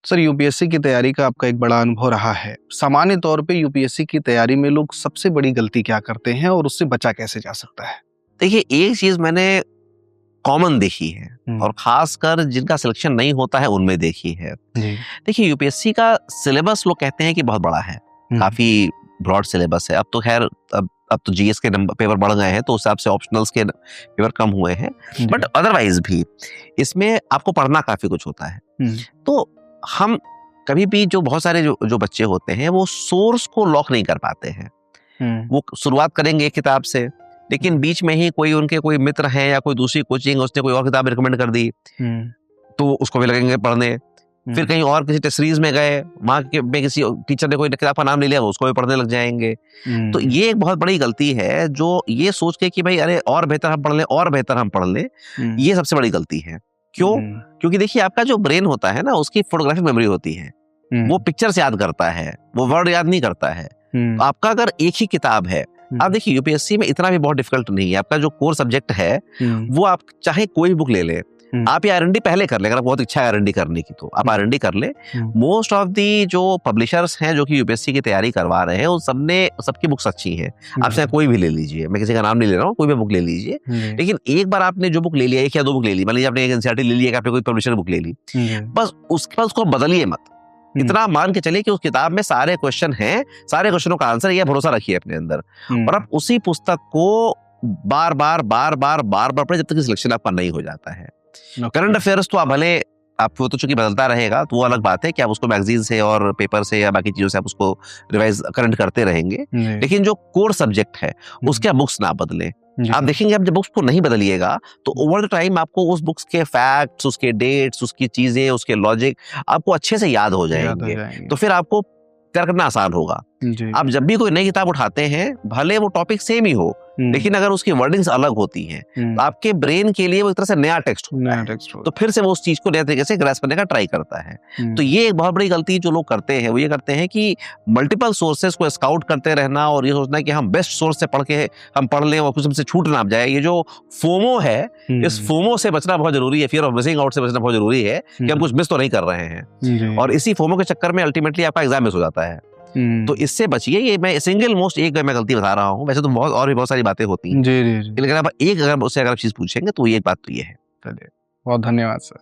Sir, UPSC की तैयारी का आपका एक बड़ा अनुभव रहा है। सामान्य तौर पे यूपीएससी की तैयारी में लोग सबसे बड़ी गलती क्या करते हैं और उससे बचा कैसे जा सकता है? देखिए, एक चीज मैंने कॉमन देखी है और खासकर जिनका सिलेक्शन नहीं होता है उनमें देखी है। जी। देखिए, यूपीएससी का सिलेबस लोग कहते हैं कि बहुत बड़ा है, काफी ब्रॉड सिलेबस है। अब तो खैर अब तो जीएस के नंबर पेपर बढ़ गए हैं, तो उस हिसाब से ऑप्शनल्स के पेपर कम हुए हैं, बट अदरवाइज भी इसमें आपको पढ़ना काफी कुछ होता है। तो हम कभी भी जो बहुत सारे जो बच्चे होते हैं वो सोर्स को लॉक नहीं कर पाते हैं। वो शुरुआत करेंगे एक किताब से, लेकिन बीच में ही कोई मित्र हैं या कोई दूसरी कोचिंग, उसने कोई और किताब रिकमेंड कर दी, तो उसको भी लगेंगे पढ़ने। फिर कहीं और किसी टेस्ट सीरीज में गए, वहां में किसी टीचर ने कोई किताब का नाम ले लिया, उसको भी पढ़ने लग जाएंगे। तो ये एक बहुत बड़ी गलती है, जो ये सोच के कि भाई अरे और बेहतर हम पढ़ लें, और बेहतर हम पढ़ लें, ये सबसे बड़ी गलती है। क्यों? क्योंकि देखिए, आपका जो ब्रेन होता है ना, उसकी फोटोग्राफिक मेमोरी होती है, वो पिक्चर्स याद करता है, वो वर्ड याद नहीं करता है। तो आपका अगर एक ही किताब है, आप देखिए यूपीएससी में इतना भी बहुत डिफिकल्ट नहीं है। आपका जो कोर सब्जेक्ट है वो आप चाहे कोई बुक ले ले, आप ये आर&डी पहले कर ले, अगर बहुत इच्छा है आर&डी करने की तो आप आर&डी कर ले। मोस्ट ऑफ दी जो पब्लिशर्स हैं जो कि यूपीएससी की तैयारी करवा रहे हैं, उन सबकी बुक्स अच्छी हैं। आप चाहे कोई भी ले लीजिए, मैं किसी का नाम नहीं ले रहा हूँ, कोई भी बुक ले लीजिए। लेकिन एक बार आपने जो बुक ले लिया, एक या दो बुक ले ली, मान लीजिए आपने एक एनसीईआरटी ले लिया, आपने कोई पब्लिशर बुक ले ली, बस उसके बाद उसको बदलिए मत। इतना मान के चलिए कि उस किताब में सारे क्वेश्चन हैं, सारे क्वेश्चनों का आंसर, यह भरोसा रखिए अपने अंदर, और आप उसी पुस्तक को बार बार पढ़े जब तक सिलेक्शन आपका नहीं हो जाता है। करंट अफेयर्स तो आप भले आपको तो चूंकि बदलता रहेगा, तो वो अलग बात है कि आप उसको मैगजीन से और पेपर से या बाकी चीजों से आप उसको रिवाइज करंट करते रहेंगे, लेकिन जो कोर सब्जेक्ट है उसके बुक्स ना बदलें। आप देखेंगे, आप जब बुक्स को नहीं बदलिएगा तो ओवर द टाइम आपको उस बुक्स के फैक्ट्स, उसके डेट्स, उसकी चीजें, उसके लॉजिक आपको अच्छे से याद हो जाएंगे। तो फिर आपको करना आसान होगा। आप जब भी कोई नई किताब उठाते हैं, भले वो टॉपिक सेम ही हो, लेकिन अगर उसकी वर्डिंग्स अलग होती हैं, तो आपके ब्रेन के लिए वो एक तरह से नया टेक्स्ट होता है, तो फिर से वो उस चीज को नए तरीके से ग्रैस्प करने का ट्राई करता है। तो ये एक बहुत बड़ी गलती जो लोग करते हैं, वो ये करते हैं कि मल्टीपल सोर्सेज को स्काउट करते रहना और ये सोचना कि हम बेस्ट सोर्स से पढ़ के हम पढ़ लें और कुछ हमसे छूट ना जाए। ये जो फोमो है, इस फोमो से बचना बहुत जरूरी है, फियर ऑफ मिसिंग आउट से बचना बहुत जरूरी है कि हम कुछ मिस तो नहीं कर रहे हैं, और इसी फोमो के चक्कर में अल्टीमेटली आपका एग्जाम मिस हो जाता है। तो इससे बचिए। ये मैं सिंगल मोस्ट एक मैं गलती बता रहा हूँ, वैसे तो बहुत और भी बहुत सारी बातें होती हैं, लेकिन अगर आप चीज पूछेंगे तो ये एक बात तो ये है। चलिए, बहुत धन्यवाद सर।